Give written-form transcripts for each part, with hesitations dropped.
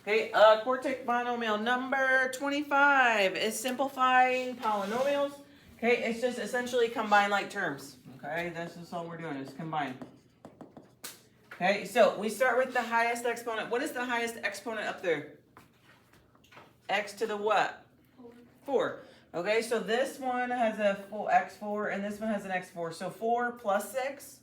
Okay, quartic binomial number 25 is simplifying polynomials. Okay, it's just essentially combine like terms. Okay, this is all we're doing is combine. Okay, so we start with the highest exponent. What is the highest exponent up there? X to the what? 4. Okay, so this one has a full x4 and this one has an x4. So 4 plus 6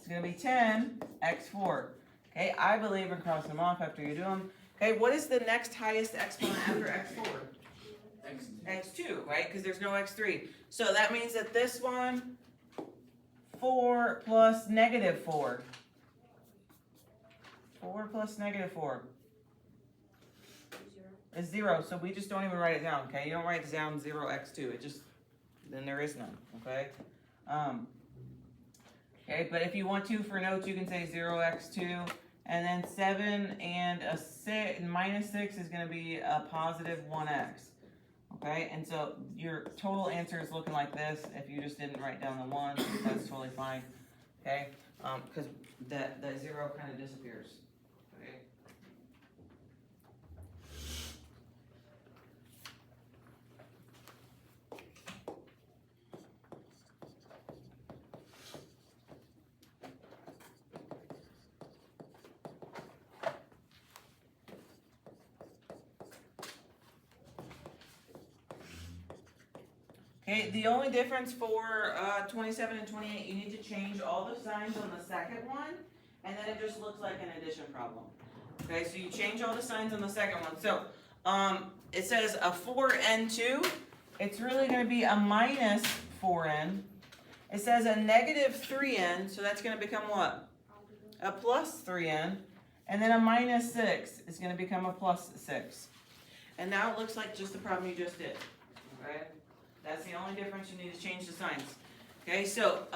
is going to be 10 x4. Okay, I believe in crossing them off after you do them. Okay, what is the next highest exponent after x4? X2, right? Because there's no x3. So that means that this one, 4 plus negative 4. 4 plus negative 4 is 0. So we just don't even write it down, okay? You don't write down 0x2. It just, then there is none, okay? Okay, but if you want to, for notes, you can say 0x2. And then 7 and a 6, minus 6 is going to be a positive 1x. Okay, and so your total answer is looking like this. If you just didn't write down the 1, that's totally fine. Okay, because that 0 kind of disappears. Okay. Okay, the only difference for 27 and 28, you need to change all the signs on the second one, and then it just looks like an addition problem. Okay, so you change all the signs on the second one. So it says a 4n2, it's really going to be a minus 4n. It says a negative 3n, so that's going to become what? A plus 3n. And then a minus 6 is going to become a plus 6. And now it looks like just the problem you just did. Okay? That's the only difference. You need to change the signs. Okay, so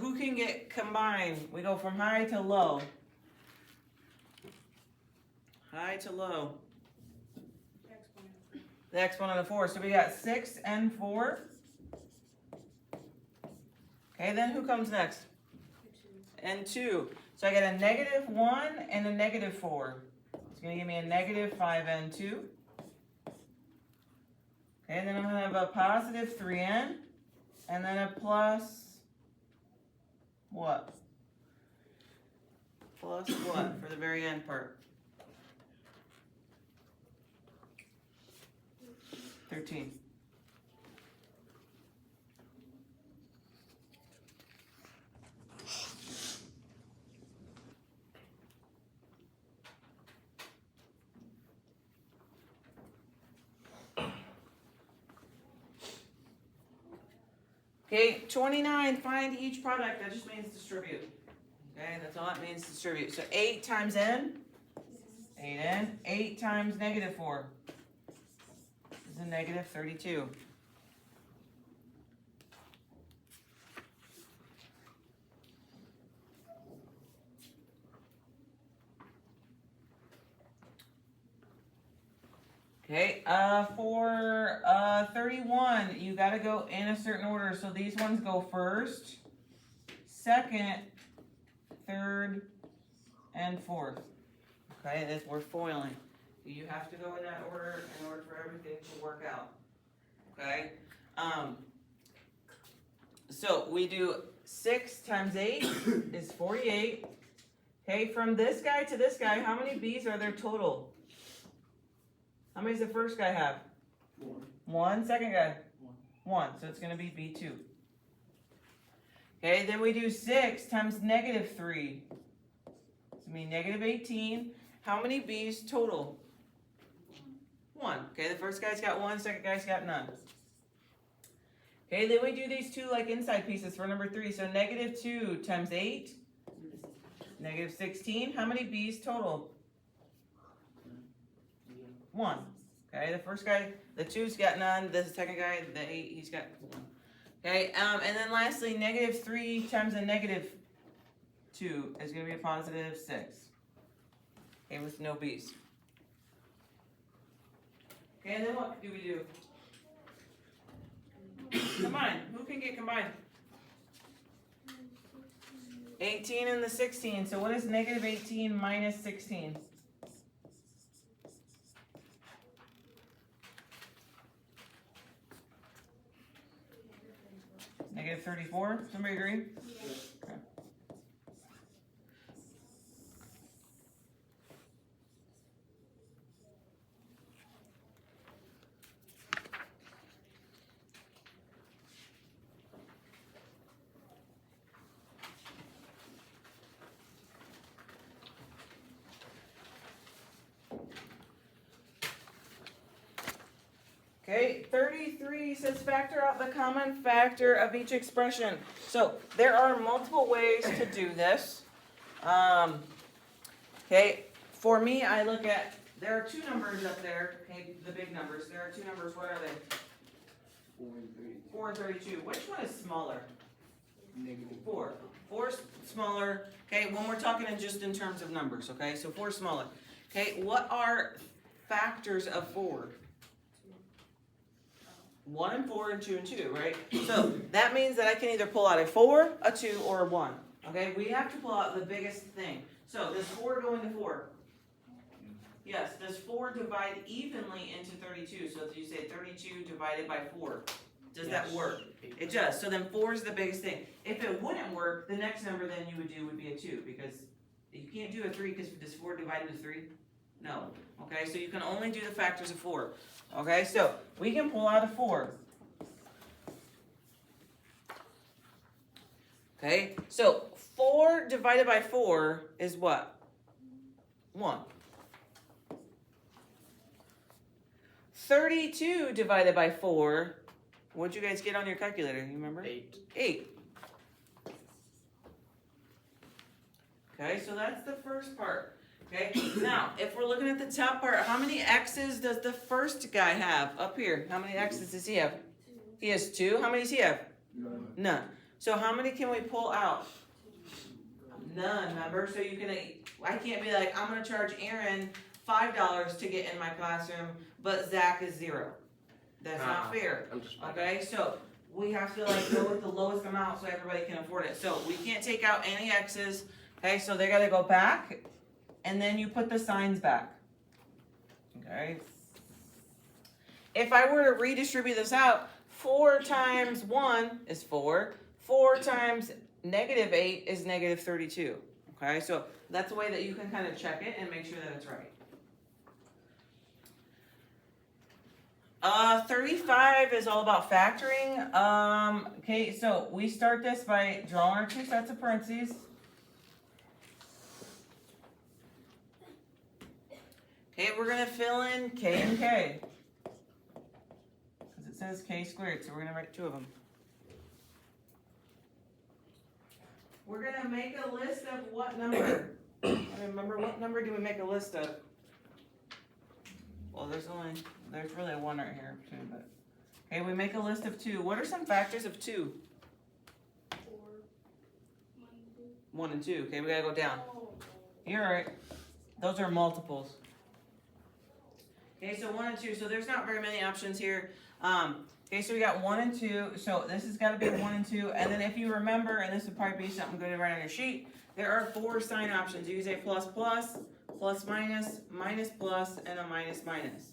who can get combined? We go from high to low. High to low. The exponent of 4. So we got 6 and 4. Okay, then who comes next? And 2. So I get a negative 1 and a negative 4. It's going to give me a negative 5n2. Okay, then I'm going to have a positive 3n, and then a plus what? Plus what for the very end part? 13. Okay, 29, find each product. That just means distribute. Okay, that's all it means, distribute. So 8 times n, 8n. 8 times negative 4 is a negative 32. Okay, for 31, you got to go in a certain order. So these ones go first, second, third, and fourth. Okay, we're foiling. You have to go in that order in order for everything to work out. Okay, so we do 6 times 8 is 48. Okay, from this guy to this guy, how many B's are there total? How many does the first guy have? 1. Second guy? 1. So it's going to be B2. Okay, then we do 6 times negative 3. It's going to be negative 18. How many B's total? 1. Okay, the first guy's got 1, second guy's got none. Okay, then we do these two like inside pieces for number 3. So negative 2 times 8, negative 16. How many B's total? 1. Okay, the first guy, the 2's got none. The second guy, the 8, he's got 1. Okay, and then lastly, negative 3 times a negative 2 is going to be a positive 6. Okay, with no B's. Okay, and then what do we do? Combine. Who can get combined? 18 and the 16. So what is negative 18 minus 16? negative 34. Somebody agree? Yeah. Okay. Okay, 33 says factor out the common factor of each expression. So there are multiple ways to do this. Okay, for me, I look at, there are two numbers up there, okay, the big numbers. There are two numbers, what are they? 4 and 32. Which one is smaller? Negative 4. 4 is smaller, okay, when we're talking just in terms of numbers, okay, so 4 is smaller. Okay, what are factors of 4? 1 and 4 and 2 and 2, right? So that means that I can either pull out a 4, a 2, or a 1. Okay, we have to pull out the biggest thing. So does 4 go into 4? Yes. Does 4 divide evenly into 32? So if you say 32 divided by 4, does that work? It does. So then 4 is the biggest thing. If it wouldn't work, the next number then you would do would be a 2, because you can't do a 3 because does 4 divide into 3? No. Okay, so you can only do the factors of 4. Okay, so we can pull out a 4. Okay, so 4 divided by 4 is what? 1. 32 divided by 4, what'd you guys get on your calculator? You remember? 8. 8. Okay, so that's the first part. Okay, now, if we're looking at the top part, how many X's does the first guy have up here? How many X's does he have? He has 2. How many does he have? None. So how many can we pull out? None, remember? So you can, I can't be like, I'm going to charge Aaron $5 to get in my classroom, but Zach is 0. That's not fair. Okay, so we have to like go with the lowest amount so everybody can afford it. So we can't take out any X's. Okay, so they got to go back. And then you put the signs back. Okay. If I were to redistribute this out, 4 times 1 is 4. 4 times negative 8 is negative 32. Okay, so that's a way that you can kind of check it and make sure that it's right. 35 is all about factoring. Okay, so we start this by drawing our 2 sets of parentheses. Okay, we're going to fill in K and K. Because it says K squared, so we're going to write 2 of them. We're going to make a list of what number? Remember, what number do we make a list of? Well, there's really a 1 right here, too, but. Okay, we make a list of 2. What are some factors of 2? 4, 1 and 2. Okay, we got to go down. You're right. Those are multiples. Okay, so 1 and 2. So there's not very many options here. Okay, so we got 1 and 2. So this has got to be 1 and 2. And then if you remember, and this would probably be something good to write on your sheet, there are 4 sign options. You can say plus plus, plus minus, minus plus, and a minus minus.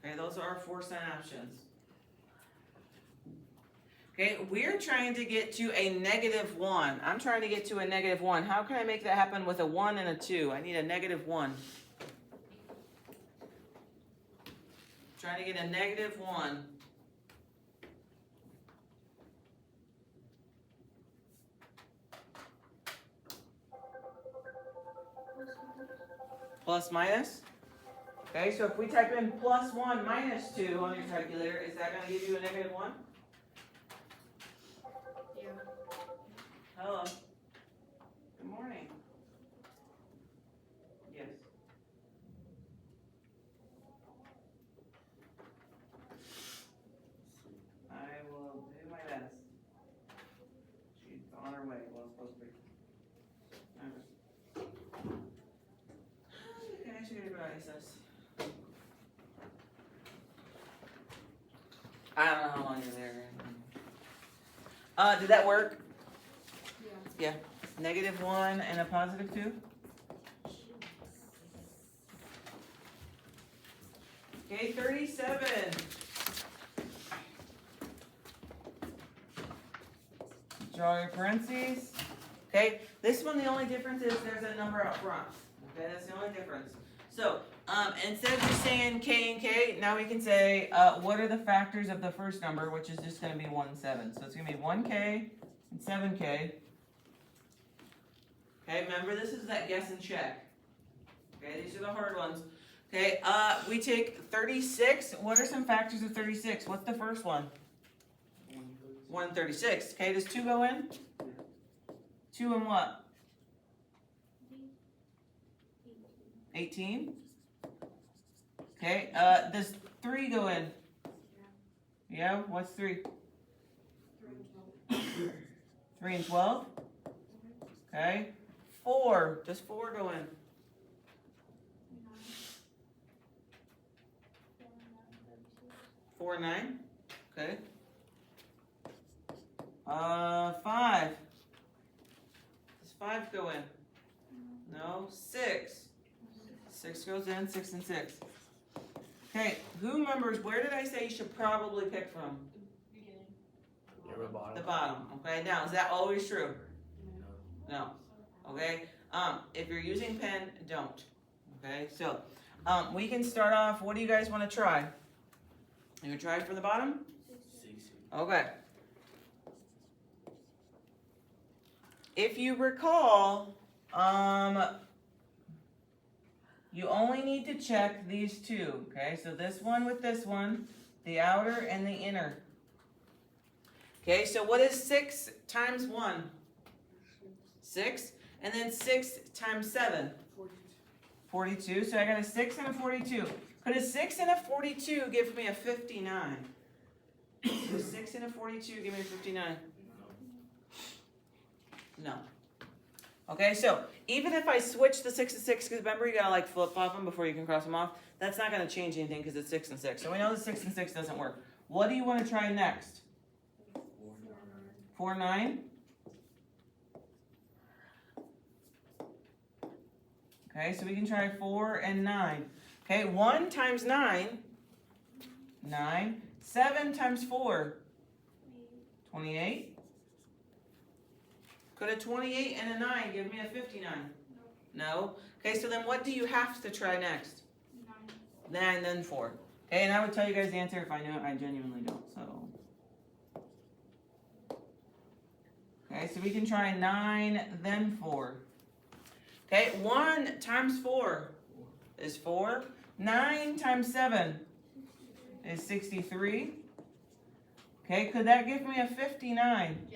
Okay, those are our 4 sign options. Okay, we're trying to get to a negative 1. I'm trying to get to a negative 1. How can I make that happen with a 1 and a 2? I need a negative 1. Trying to get a negative 1. Plus minus. Okay, so if we type in plus 1 minus 2 on your calculator, is that going to give you a negative 1? yeah. Hello. Good morning. Yes. I will do my best. She's on her way. Well, it's supposed to be. Okay, I should get a recess. I don't know how long you're there. Did that work? Yeah. Yeah. Negative 1 and a positive 2? Okay, 37. draw your parentheses. Okay, this one, the only difference is there's a number up front. Okay, that's the only difference. So, instead of just saying K and K, now we can say, what are the factors of the first number, which is just going to be 1 and 7. So it's going to be 1K and 7K. Okay, remember this is that guess and check. Okay, these are the hard ones. Okay, we take 36. What are some factors of 36? What's the first one? 136. Okay, does 2 go in? 2 and what? 18. Okay, does 3 go in? Yeah, what's 3? 3 and 12. Okay, 4. Does 4 go in? 4 and 9. Okay. 5. Does 5 go in? No. 6. 6 goes in. 6 and 6. Okay. Who remembers? Where did I say you should probably pick from? The bottom. Okay. Now, is that always true? No. Okay. If you're using pen, don't. Okay. So, we can start off. What do you guys want to try? You gonna try from the bottom? Okay. If you recall, you only need to check these two, okay? So this one with this one, the outer and the inner. Okay, so what is 6 times 1? 6. And then 6 times 7? 42. So I got a 6 and a 42. Could a 6 and a 42 give me a 59? Could a 6 and a 42 give me a 59? No. Okay, so even if I switch the 6 and 6, because remember you gotta like flip-flop them before you can cross them off, that's not gonna change anything because it's 6 and 6. So we know the 6 and 6 doesn't work. What do you want to try next? 4, 9? Okay, so we can try 4 and 9. Okay, 1 times 9, 9. 7 times 4, 28. Could a 28 and a 9 give me a 59? No. Okay, so then what do you have to try next? 9, then 4. Okay, and I would tell you guys the answer if I knew it. I genuinely don't, so. Okay, so we can try 9, then 4. Okay, 1 times 4 is 4. 9 times 7 is 63. Okay, could that give me a 59?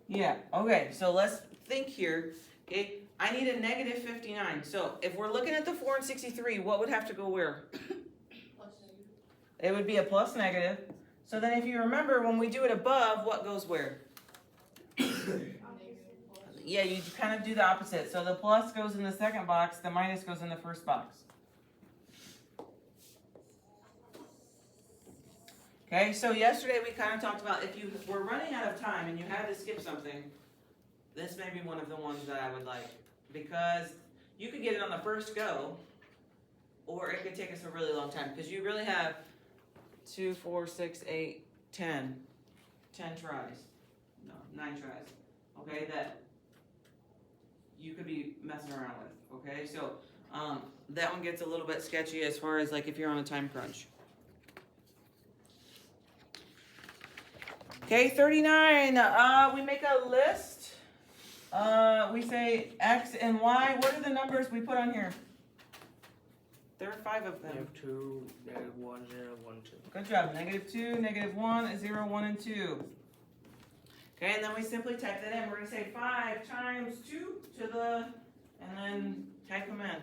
Yeah, okay, so let's think here. Okay, I need a negative 59. So if we're looking at the 4 and 63, what would have to go where? It would be a plus negative. So then if you remember, when we do it above, what goes where? Yeah, you kind of do the opposite. So the plus goes in the second box, the minus goes in the first box. Okay, so yesterday we kind of talked about if you were running out of time and you had to skip something, this may be one of the ones that I would like. Because you could get it on the first go, or it could take us a really long time. Because you really have 2, 4, 6, 8, 10. 10 tries. No, 9 tries. Okay, that you could be messing around with. Okay, so that one gets a little bit sketchy as far as like if you're on a time crunch. Okay, 39, we make a list. We say X and Y. What are the numbers we put on here? There are 5 of them. -2, -1, 0, 1, 2. Good job. -2, -1, 0, 1, and 2. Okay, and then we simply type that in. We're going to say 5 times 2 to the, and then type them in.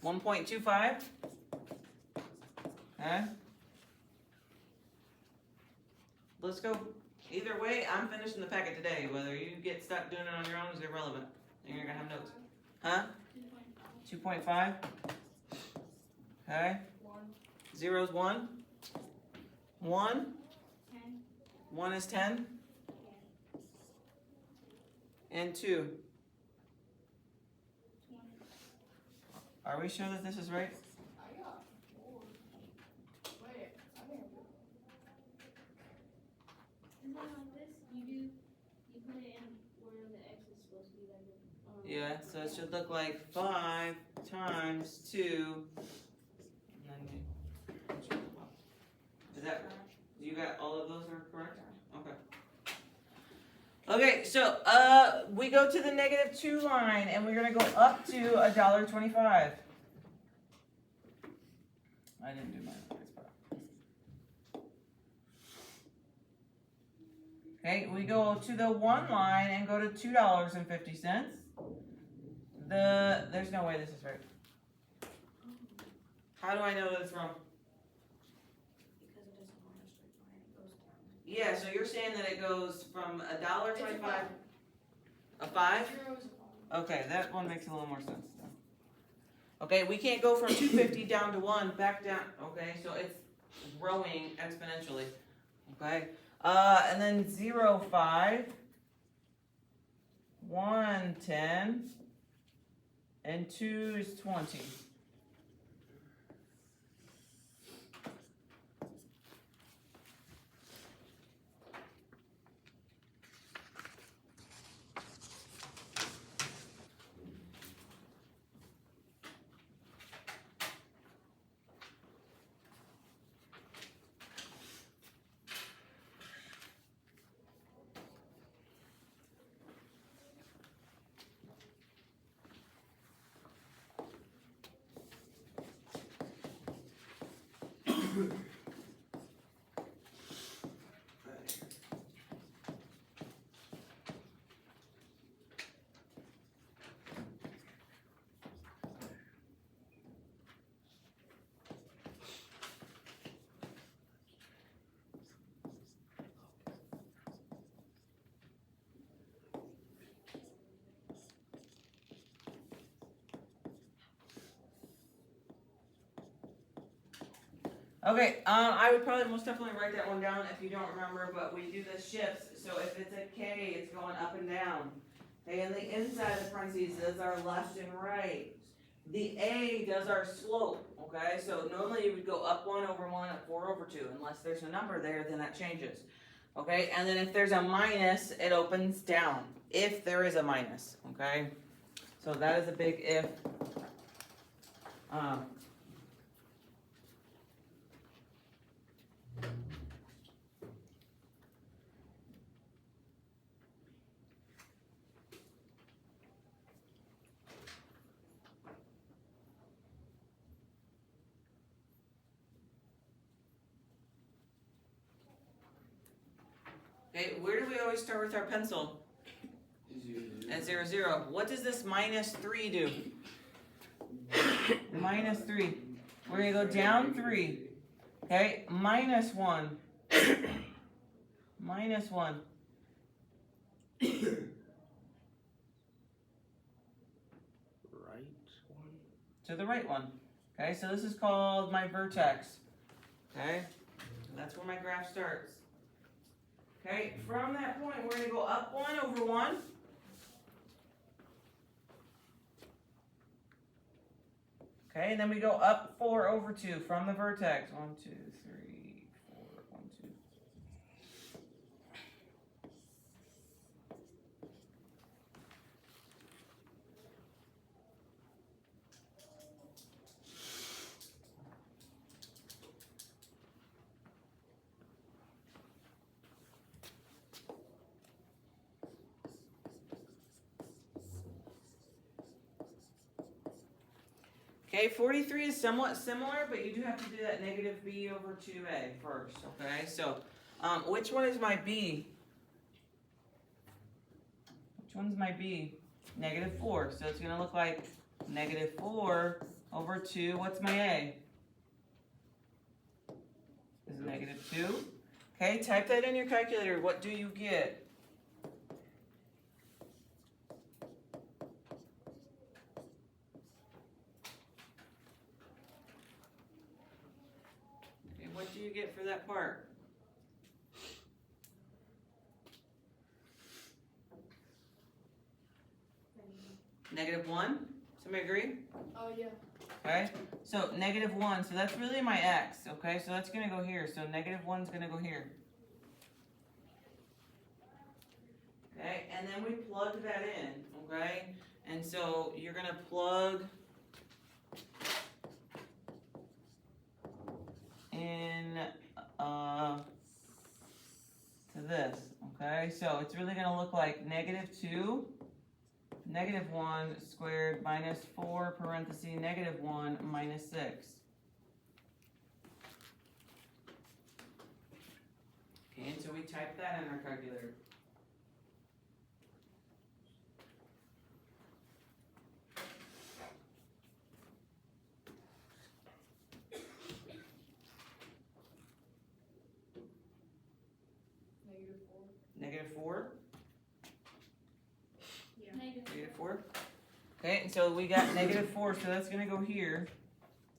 $1.25. Okay. Let's go. Either way, I'm finishing the packet today. Whether you get stuck doing it on your own is irrelevant. You're gonna have notes. Huh? 2.5. Okay. 0 is 1. 1. 1 is 10. And 2. Are we sure that this is right? I got 4. Wait, I think I'm good. Isn't it like this? You put it in where the X is supposed to be like this. Yeah, so it should look like 5 times 2. And then is that, you got all of those are correct? Okay. Okay, so we go to the -2 line and we're gonna go up to $1.25. I didn't do my right spot. Okay, we go to the 1 line and go to $2.50. There's no way this is right. How do I know that it's wrong? Because it doesn't go in a straight line, it goes down. Yeah, so you're saying that it goes from It's a $1.25, 5. a 5? 0 is a 5. Okay, that one makes a little more sense then. Okay, we can't go from 250 down to 1, back down. Okay, so it's growing exponentially. Okay, and then 0, 5, 1, 10, and 2 is 20. Okay, I would probably most definitely write that one down if you don't remember, but we do the shifts, so if it's a K, it's going up and down. Okay, and the inside of the parentheses is our left and right. The A does our slope, okay, so normally you would go up 1 over 1 at 4 over 2, unless there's a number there, then that changes. Okay, and then if there's a minus, it opens down, if there is a minus, okay? So that is a big if. Okay, where do we always start with our pencil? 0, 0. At 0, 0. What does this -3 do? -3. We're going to go down 3. Okay, -1. -1. Right one. To the right one. Okay, so this is called my vertex. Okay, that's where my graph starts. Okay, from that point, we're going to go up 1 over 1. Okay, and then we go up 4 over 2 from the vertex. 1, 2, 3, 4, 1, 2. Okay, 43 is somewhat similar, but you do have to do that -b over 2a first, okay? So, which one is my b? Which one's my b? -4, so it's going to look like -4 over 2. What's my a? Is it -2? Okay, type that in your calculator. What do you get? What do you get for that part? -1? Somebody agree? Oh, yeah. Okay, so -1, so that's really my x, okay? So that's gonna go here, so -1's gonna go here. Okay, and then we plug that in, okay? And so you're gonna plug in to this, okay? So it's really gonna look like -2, -1 squared minus 4 parentheses -1 minus 6. Okay, and so we type that in our calculator. -4. Yeah. -4. Okay, and so we got -4, so that's gonna go here.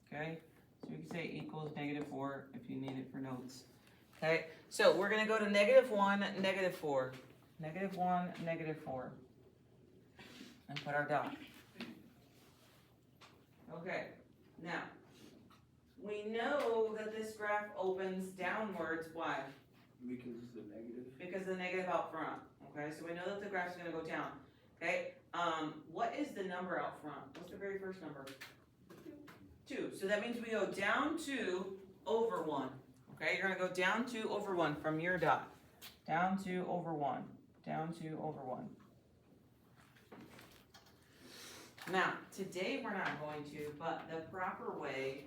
Okay, so we can say equals -4 if you need it for notes. Okay, so we're gonna go to -1, -4. -1, -4. And put our dot. Okay, now, we know that this graph opens downwards, why? Because it's the negative. Because the negative out front, okay? So we know that the graph's gonna go down, okay? What is the number out front? What's the very first number? 2. So that means we go down 2 over 1, okay? You're gonna go down 2 over 1 from your dot. Down 2 over 1, down 2 over 1. Now, today we're not going to, but the proper way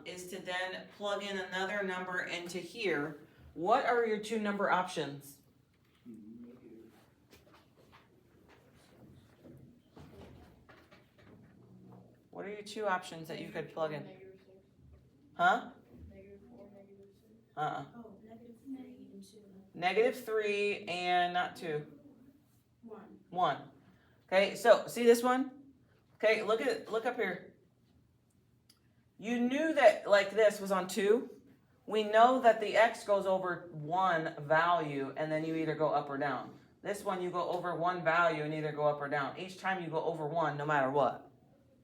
is to then plug in another number into here. What are your 2 number options? Negative. What are your 2 options that you could plug in? -6. Huh? -4, -6. Uh-uh. Oh, -3 and 2. -3 and not 2. 1. 1. Okay, so see this one? Okay, look up here. You knew that like this was on 2. We know that the x goes over 1 value and then you either go up or down. This one you go over 1 value and either go up or down. Each time you go over 1 no matter what.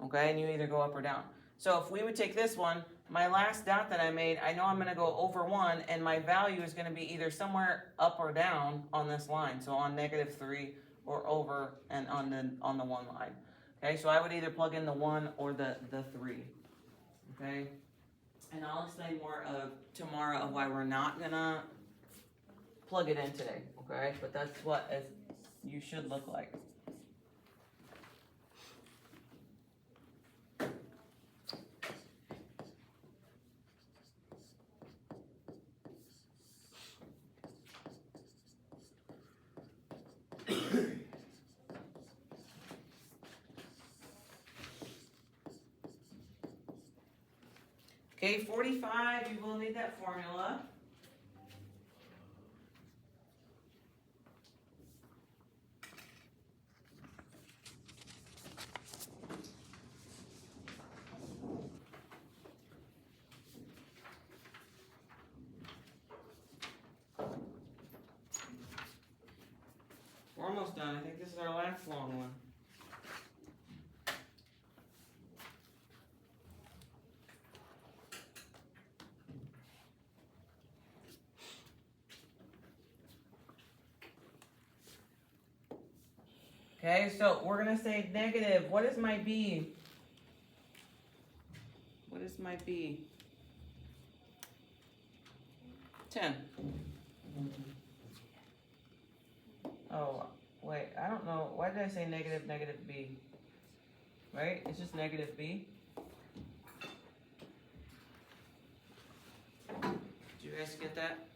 Okay, and you either go up or down. So if we would take this one, my last dot that I made, I know I'm going to go over 1 and my value is going to be either somewhere up or down on this line. So on -3 or over and on the 1 line. Okay, so I would either plug in the 1 or the 3. Okay, and I'll explain more of tomorrow of why we're not gonna plug it in today. Okay, but that's what you should look like. Okay, 45, you will need that formula. We're almost done. I think this is our last long one. Okay, so we're going to say negative. What is my b? What is my b? 10. Oh, wait, I don't know. Why did I say negative b? Right? It's just negative b. Did you guys get that?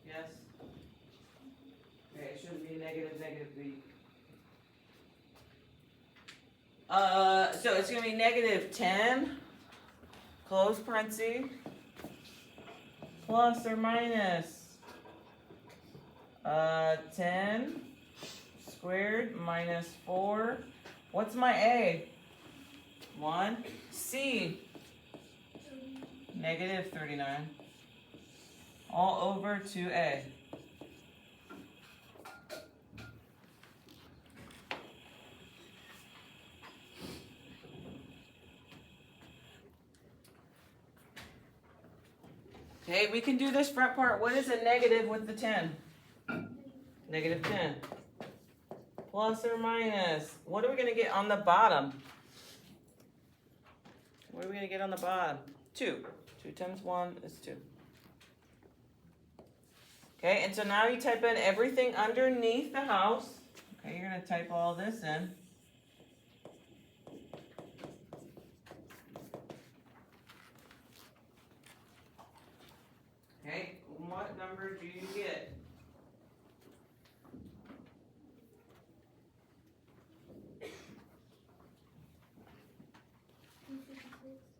Yes? Okay, it shouldn't be negative b. So it's going to be negative 10, close parenthesis, plus or minus 10 squared minus 4. What's my A? 1. C, negative 39. All over 2A. Okay, we can do this front part. What is a negative with the 10? Negative 10. Plus or minus. What are we going to get on the bottom? What are we going to get on the bottom? 2. 2 times 1 is 2. Okay, and so now you type in everything underneath the house. Okay, you're going to type all this in. Okay, what number do you get?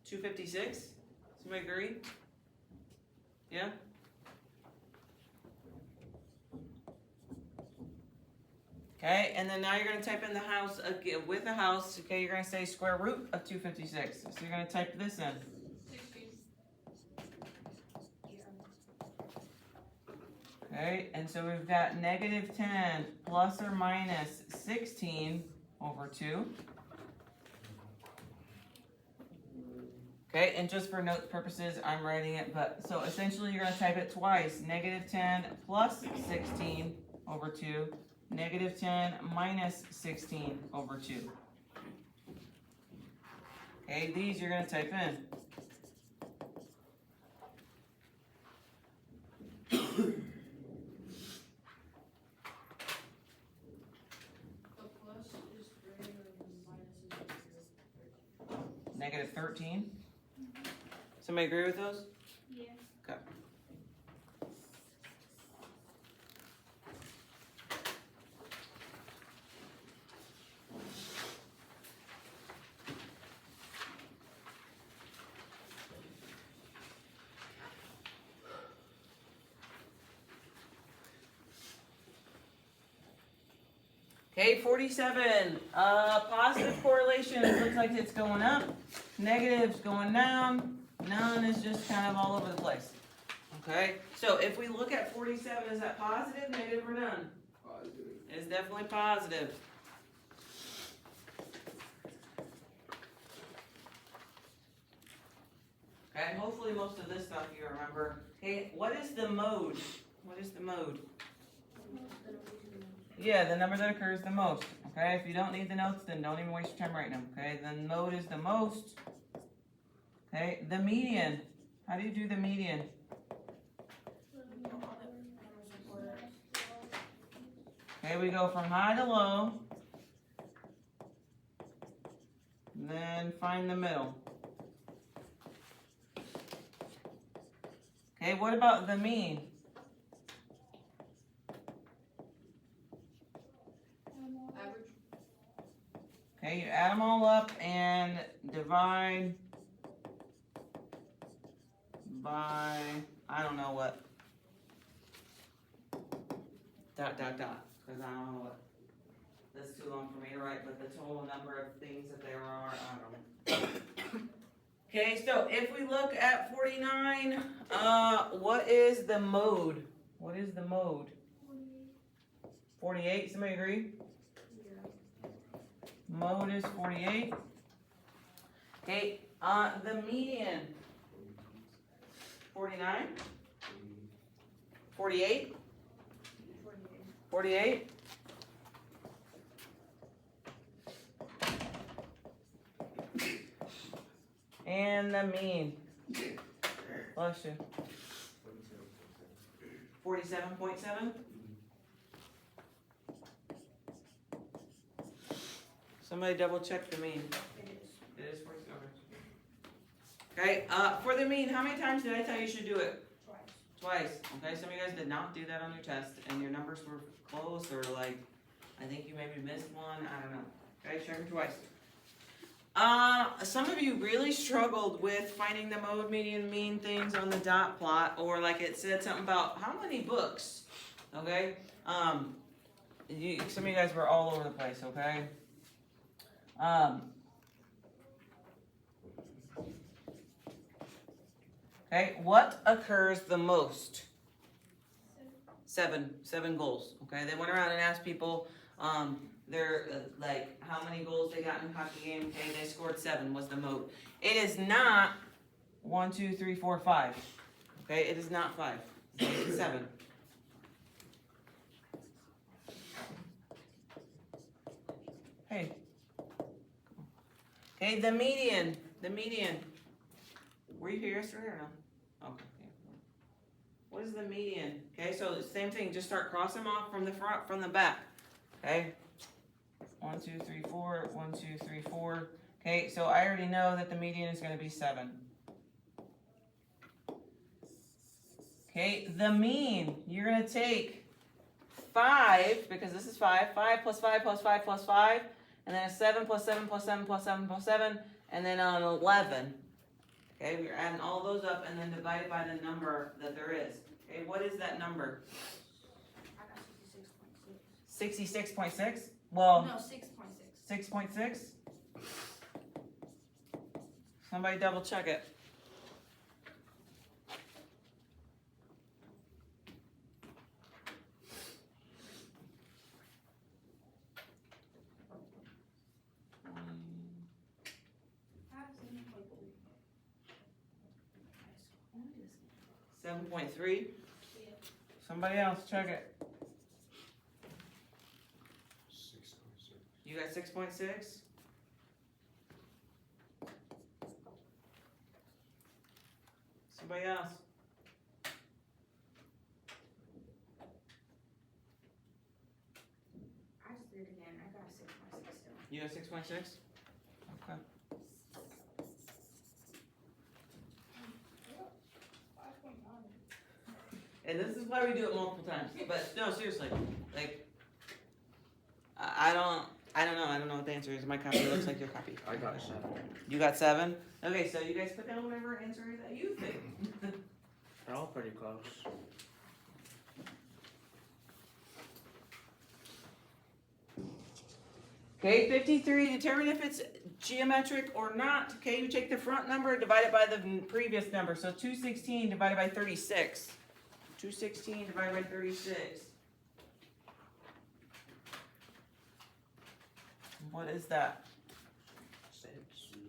$256. Somebody agree? Yeah? Okay, and then now you're going to type in the house again with the house. Okay, you're going to say square root of 256. So you're going to type this in. 16. Okay, and so we've got negative 10 plus or minus 16 over 2. Okay, and just for note purposes, I'm writing it, but so essentially you're going to type it twice. Negative 10 plus 16 over 2. Negative 10 minus 16 over 2. Okay, these you're going to type in. The plus is greater than minus is greater. Negative 13. Somebody agree with those? Yeah. Okay. Okay, 47. Positive correlation looks like it's going up. Negative's going down. None is just kind of all over the place. Okay, so if we look at 47, is that positive, negative, or none? Positive. It's definitely positive. Okay, and hopefully most of this stuff you remember. Okay, what is the mode? What is the mode? Yeah, the number that occurs the most. Okay, if you don't need the notes, then don't even waste your time writing them. Okay, the mode is the most. Okay, the median. How do you do the median? Okay, we go from high to low. Then find the middle. Okay, what about the mean? Average. Okay, you add them all up and divide by, I don't know what. Dot, dot, dot, because I don't know what. That's too long for me to write, but the total number of things that there are, I don't know. Okay, so if we look at 49, what is the mode? What is the mode? 48, somebody agree? Mode is 48. Okay, the median. 49? 48? 48? And the mean. Bless you. 47.7? Somebody double check the mean. It is 47. Okay, for the mean, how many times did I tell you should do it? Twice. Okay, some of you guys did not do that on your test, and your numbers were close, or like, I think you maybe missed one, I don't know. Okay, check them twice. Some of you really struggled with finding the mode, median, mean things on the dot plot, or like it said something about how many books, okay? Some of you guys were all over the place, okay? Okay, what occurs the most? 7 goals, okay? They went around and asked people, like how many goals they got in a hockey game. Okay, they scored 7 was the mode. It is not 1, 2, 3, 4, 5. Okay, it is not 5. It's 7. Hey. Okay, the median. The median. Were you here yesterday or no? Okay. What is the median? Okay, so same thing, just start crossing them off from the front, from the back. Okay? 1, 2, 3, 4, 1, 2, 3, 4. Okay, so I already know that the median is going to be 7. Okay, the mean, you're going to take 5, because this is 5, 5 plus 5 plus 5 plus 5, and then a 7 plus 7 plus 7 plus 7 plus 7, and then an 11. Okay, we're adding all those up and then divide it by the number that there is. Okay, what is that number? I got 66.6. 66.6? Well, No, 6.6. 6.6? Somebody double check it. I have 7.3. 7.3? Yeah. Somebody else check it. 6.6. You got 6.6? Somebody else? I just did it again. I got 6.6 still. You got 6.6? Okay. 5.9. And this is why we do it multiple times. But no, seriously, like, I don't know what the answer is. My copy looks like your copy. I got 7. You got 7? Okay, so you guys put down whatever answer that you think. They're all pretty close. Okay, 53, determine if it's geometric or not. Okay, you take the front number, divide it by the previous number. So 216 divided by 36. 216 divided by 36. What is that?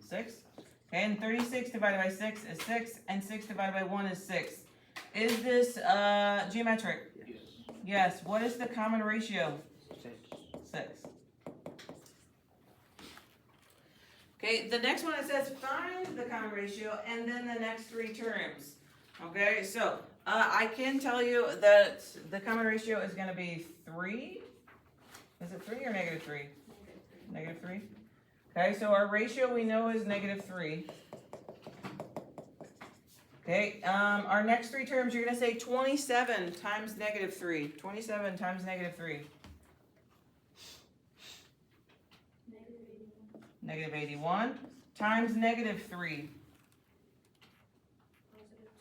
6? Okay, and 36 divided by 6 is 6, and 6 divided by 1 is 6. Is this geometric? Yes. Yes. What is the common ratio? 6. 6. Okay, the next one it says find the common ratio and then the next 3 terms. Okay, so I can tell you that the common ratio is going to be 3. Is it 3 or negative 3? Negative 3. Okay, so our ratio we know is negative 3. Okay, our next 3 terms, you're going to say 27 times negative 3. 27 times negative 3. Negative 81. Negative 81 times negative 3. Positive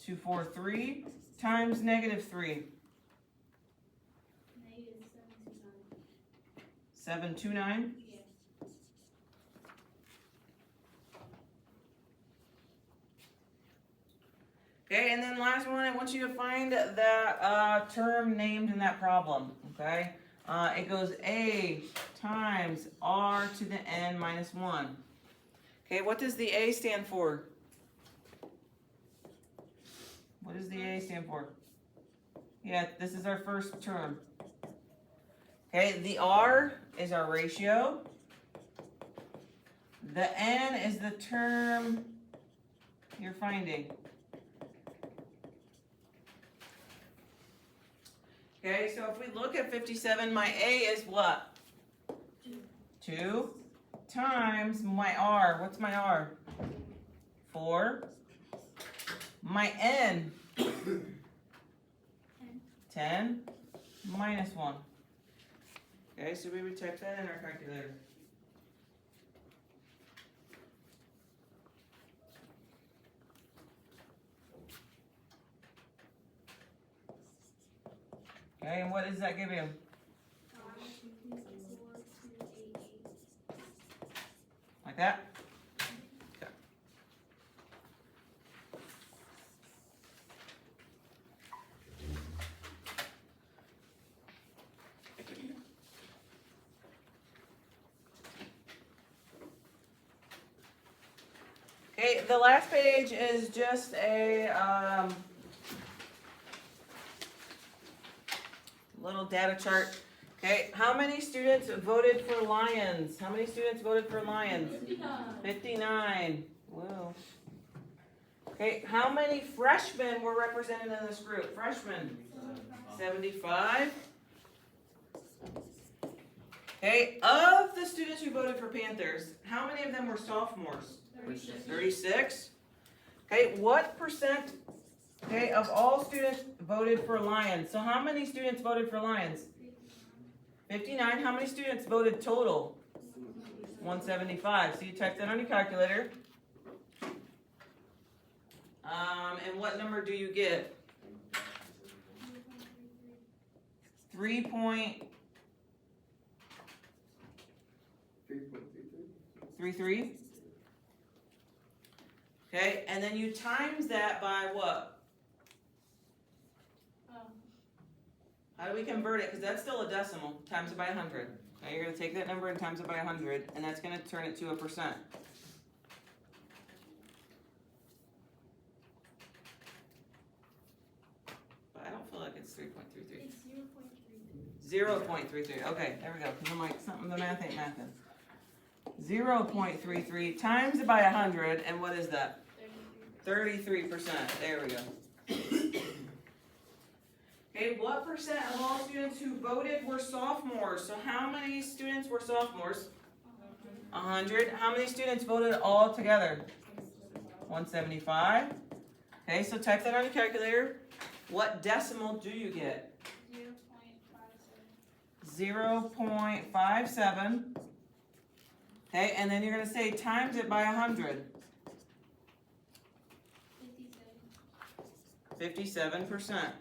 243. 243 times negative 3. Negative 729. 729. Yeah. Okay, and then last one, I want you to find that term named in that problem. Okay, it goes a times r to the n minus 1. Okay, what does the a stand for? What does the a stand for? Yeah, this is our first term. Okay, the r is our ratio. The n is the term you're finding. Okay, so if we look at 57, my a is what? 2 times my r. What's my r? 4. My n? 10 minus 1. Okay, so we would type that in our calculator. Okay, and what does that give you? 4288. Like that? Okay. Okay, the last page is just a little data chart. Okay, how many students voted for Lions? How many students voted for Lions? 59. Whoa. Okay, how many freshmen were represented in this group? Freshmen? 75. Okay, of the students who voted for Panthers, how many of them were sophomores? 36. Okay, what percent, okay, of all students voted for Lions? So how many students voted for Lions? 59. How many students voted total? 175. So you type that on your calculator. And what number do you get? 3.33. Okay, and then you times that by what? How do we convert it? Because that's still a decimal. Times it by 100. Okay, you're going to take that number and times it by 100, and that's going to turn it to a percent. But I don't feel like it's 3.33. It's 0.33. 0.33. Okay, there we go. Because I'm like, something, the math ain't mathing. 0.33 times it by 100, and what is that? 33%. There we go. Okay, what percent of all students who voted were sophomores? So how many students were sophomores? 100. How many students voted all together? 175. Okay, so type that on your calculator. What decimal do you get? 0.57. Okay, and then you're going to say times it by 100. 57%.